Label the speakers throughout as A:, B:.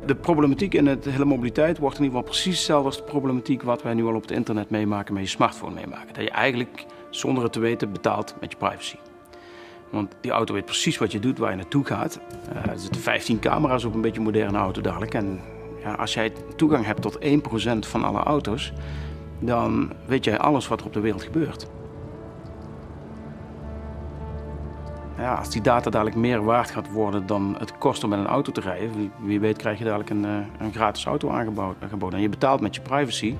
A: De problematiek in de hele mobiliteit wordt in ieder geval precies hetzelfde als de problematiek wat wij nu al op het internet meemaken, met je smartphone meemaken. Dat je eigenlijk zonder het te weten betaalt met je privacy. Want die auto weet precies wat je doet, waar je naartoe gaat. Er zitten 15 camera's op een beetje moderne auto dadelijk. En ja, als jij toegang hebt tot 1% van alle auto's, dan weet jij alles wat er op de wereld gebeurt. Ja, als die data dadelijk meer waard gaat worden dan het kost om met een auto te rijden, wie weet krijg je dadelijk een gratis auto aangeboden. En je betaalt met je privacy.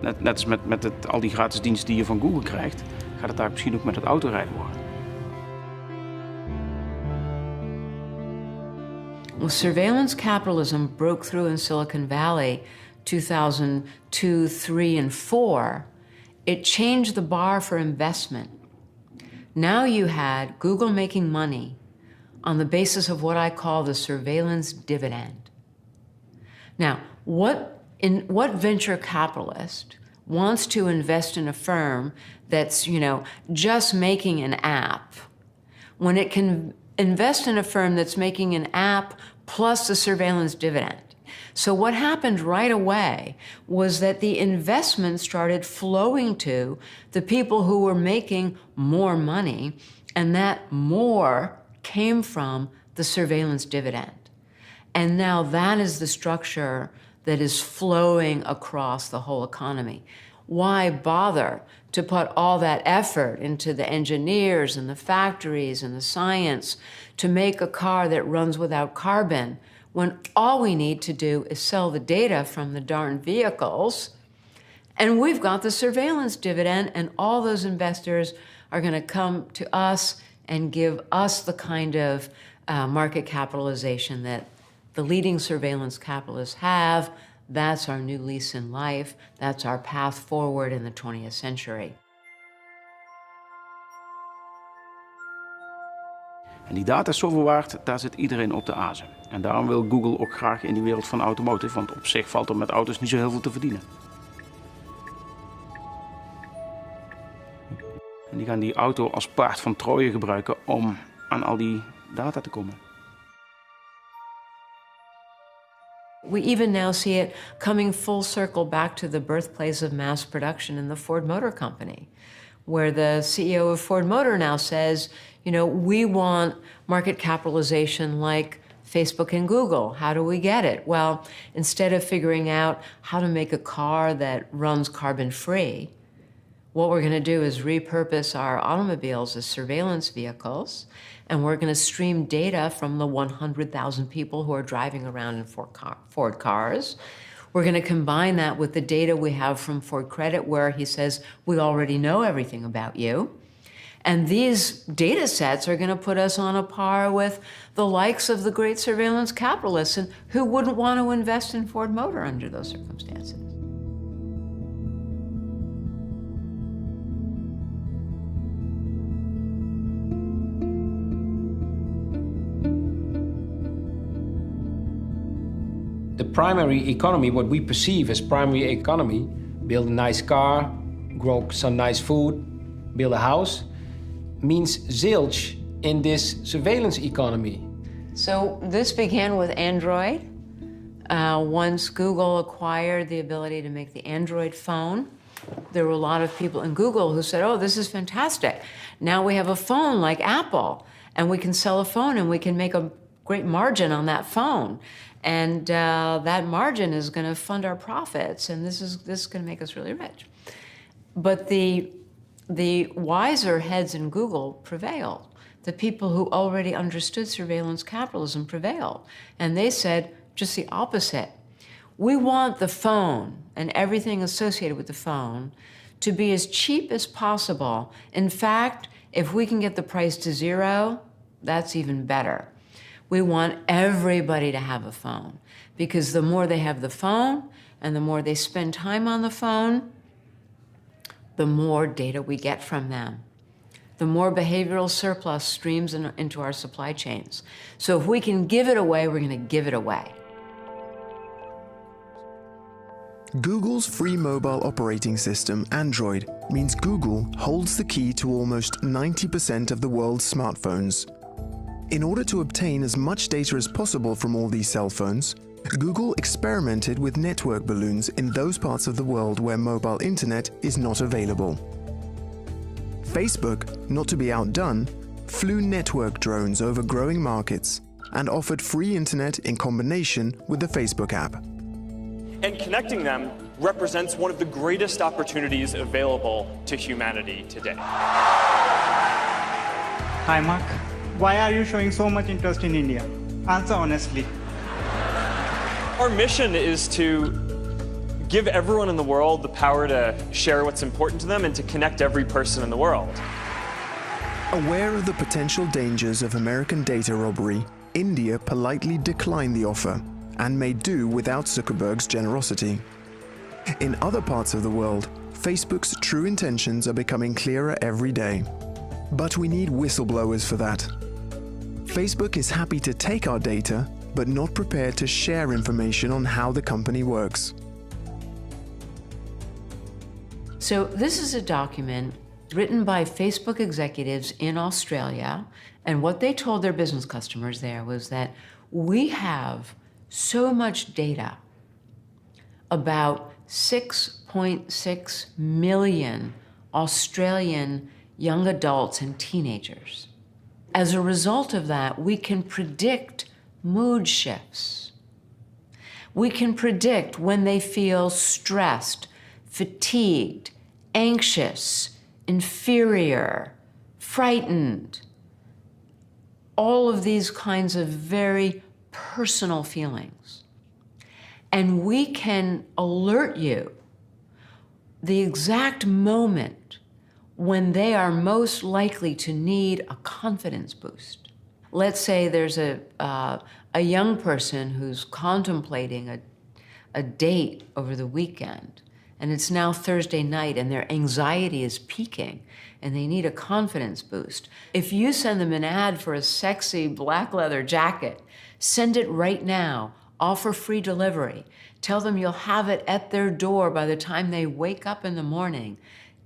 A: Net als met al die gratis diensten die je van Google krijgt, gaat het daar misschien ook met het autorijden worden.
B: Well, surveillance capitalism broke through in Silicon Valley 2002, 3, and 4. It changed the bar for investment. Now you had Google making money on the basis of what I call the surveillance dividend. Now, what venture capitalist wants to invest in a firm that's, just making an app when it can invest in a firm that's making an app plus the surveillance dividend? So what happened right away was that the investment started flowing to the people who were making more money, and that more came from the surveillance dividend. And now that is the structure that is flowing across the whole economy. Why bother to put all that effort into the engineers and the factories and the science to make a car that runs without carbon, when all we need to do is sell the data from the darn vehicles, and we've got the surveillance dividend, and all those investors are going to come to us and give us the kind of market capitalization that the leading surveillance capitalists have. That's our new lease in life. That's our path forward in the 20th century.
A: En die data is zoveel waard, daar zit iedereen op te azen. En daarom wil Google ook graag in die wereld van automotive, want op zich valt er met auto's niet zo heel veel te verdienen. En die gaan die auto als paard van Troje gebruiken om aan al die data te komen.
B: We even now see it coming full circle back to the birthplace of mass production in the Ford Motor Company, where the CEO of Ford Motor now says, we want market capitalization like Facebook and Google. How do we get it? Well, instead of figuring out how to make a car that runs carbon-free, what we're going to do is repurpose our automobiles as surveillance vehicles, and we're going to stream data from the 100,000 people who are driving around in Ford cars. We're going to combine that with the data we have from Ford Credit, where he says, we already know everything about you. And these data sets are going to put us on a par with the likes of the great surveillance capitalists, and who wouldn't want to invest in Ford Motor under those circumstances?
C: The primary economy, what we perceive as primary economy, build a nice car, grow some nice food, build a house, means zilch in this surveillance economy.
B: So this began with Android. Once Google acquired the ability to make the Android phone, there were a lot of people in Google who said, oh, this is fantastic. Now we have a phone like Apple, and we can sell a phone and we can make a great margin on that phone. And that margin is going to fund our profits, and this is going to make us really rich. But the wiser heads in Google prevailed. The people who already understood surveillance capitalism prevailed. And they said just the opposite. We want the phone and everything associated with the phone to be as cheap as possible. In fact, if we can get the price to zero, that's even better. We want everybody to have a phone, because the more they have the phone and the more they spend time on the phone, the more data we get from them. The more behavioral surplus streams into our supply chains. So if we can give it away, we're going to give it away.
D: Google's free mobile operating system, Android, means Google holds the key to almost 90% of the world's smartphones. In order to obtain as much data as possible from all these cell phones, Google experimented with network balloons in those parts of the world where mobile internet is not available. Facebook, not to be outdone, flew network drones over growing markets and offered free internet in combination with the Facebook app.
E: And connecting them represents one of the greatest opportunities available to humanity today.
F: Hi, Mark. Why are you showing so much interest in India? Answer honestly.
E: Our mission is to give everyone in the world the power to share what's important to them and to connect every person in the world.
D: Aware of the potential dangers of American data robbery, India politely declined the offer and made do without Zuckerberg's generosity. In other parts of the world, Facebook's true intentions are becoming clearer every day. But we need whistleblowers for that. Facebook is happy to take our data, but not prepared to share information on how the company works.
B: So this is a document written by Facebook executives in Australia, and what they told their business customers there was that we have so much data about 6.6 million Australian young adults and teenagers. As a result of that, we can predict mood shifts. We can predict when they feel stressed, fatigued, anxious, inferior, frightened. All of these kinds of very personal feelings. And we can alert you the exact moment when they are most likely to need a confidence boost. Let's say there's a young person who's contemplating a date over the weekend, and it's now Thursday night, and their anxiety is peaking, and they need a confidence boost. If you send them an ad for a sexy black leather jacket, send it right now, offer free delivery, tell them you'll have it at their door by the time they wake up in the morning,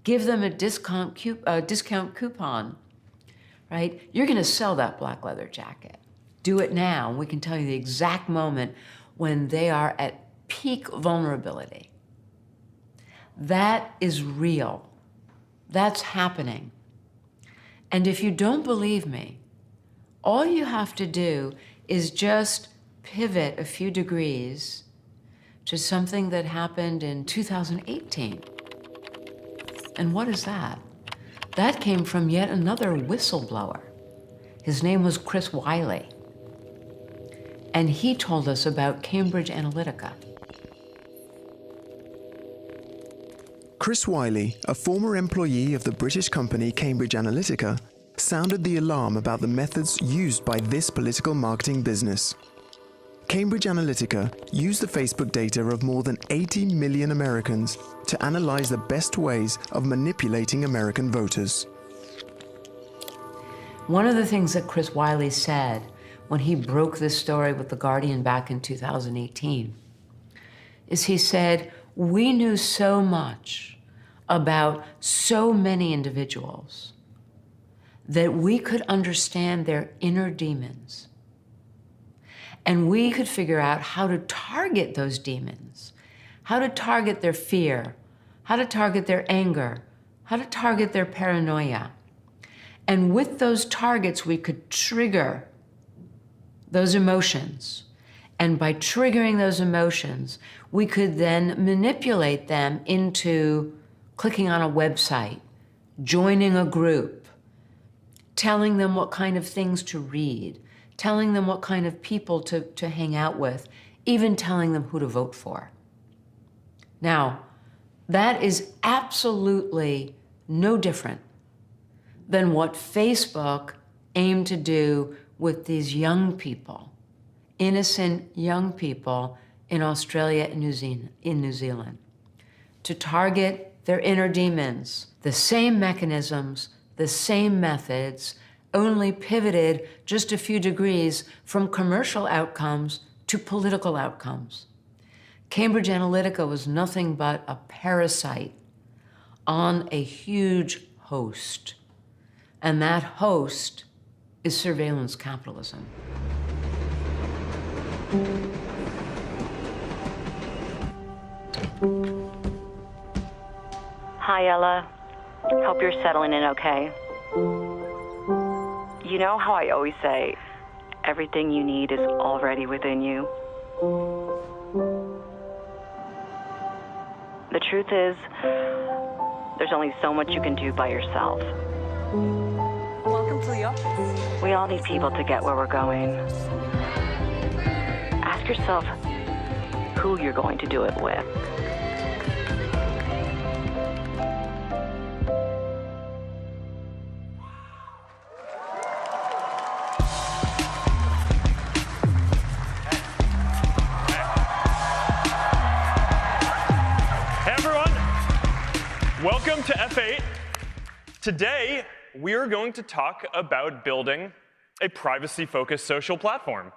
B: give them a discount coupon, right? You're gonna sell that black leather jacket. Do it now, and we can tell you the exact moment when they are at peak vulnerability. That is real. That's happening. And if you don't believe me, all you have to do is just pivot a few degrees to something that happened in 2018. And what is that? That came from yet another whistleblower. His name was Chris Wiley. And he told us about Cambridge Analytica.
D: Chris Wiley, a former employee of the British company Cambridge Analytica, sounded the alarm about the methods used by this political marketing business. Cambridge Analytica used the Facebook data of more than 80 million Americans to analyze the best ways of manipulating American voters.
B: One of the things that Chris Wiley said when he broke this story with The Guardian back in 2018 is he said, we knew so much about so many individuals that we could understand their inner demons. And we could figure out how to target those demons, how to target their fear, how to target their anger, how to target their paranoia. And with those targets, we could trigger those emotions. And by triggering those emotions, we could then manipulate them into clicking on a website, joining a group, telling them what kind of things to read, telling them what kind of people to hang out with, even telling them who to vote for. Now, that is absolutely no different than what Facebook aimed to do with these young people, innocent young people in Australia and New Zealand, to target their inner demons. The same mechanisms, the same methods, only pivoted just a few degrees from commercial outcomes to political outcomes. Cambridge Analytica was nothing but a parasite on a huge host, and that host is surveillance capitalism.
G: Hi, Ella. Hope you're settling in okay. You know how I always say, everything you need is already within you? The truth is, there's only so much you can do by yourself.
H: Welcome to the office.
G: We all need people to get where we're going. Ask yourself who you're going to do it with.
E: Welcome to F8. Today, we are going to talk about building a privacy-focused social platform.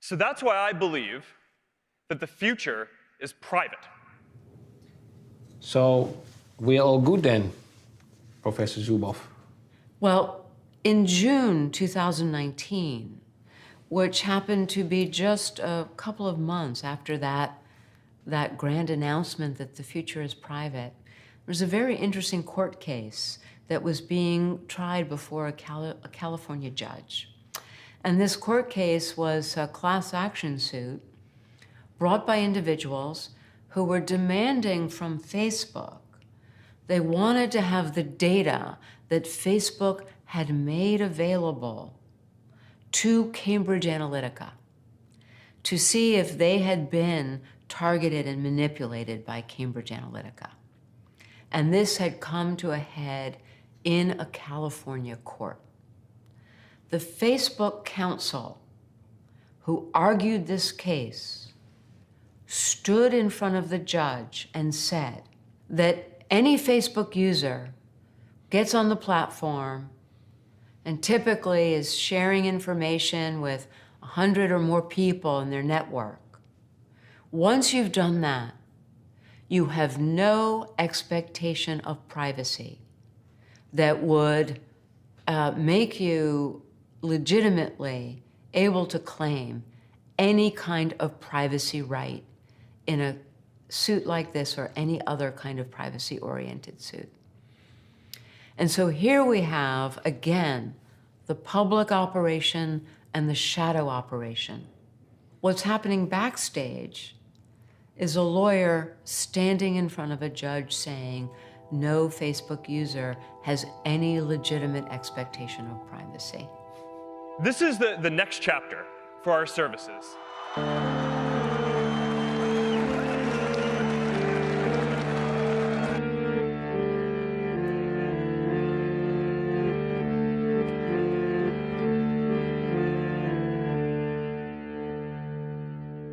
E: So that's why I believe that the future is private.
C: So we're all good then, Professor Zuboff?
B: Well, in June 2019, which happened to be just a couple of months after that grand announcement that the future is private, there was a very interesting court case that was being tried before a California judge. And this court case was a class action suit brought by individuals who were demanding from Facebook. They wanted to have the data that Facebook had made available to Cambridge Analytica to see if they had been targeted and manipulated by Cambridge Analytica. And this had come to a head in a California court. The Facebook counsel who argued this case stood in front of the judge and said that any Facebook user gets on the platform and typically is sharing information with 100 or more people in their network. Once you've done that, you have no expectation of privacy that would make you legitimately able to claim any kind of privacy right in a suit like this or any other kind of privacy-oriented suit. And so here we have, again, the public operation and the shadow operation. What's happening backstage is a lawyer standing in front of a judge saying, no Facebook user has any legitimate expectation of privacy.
E: This is the next chapter for our services.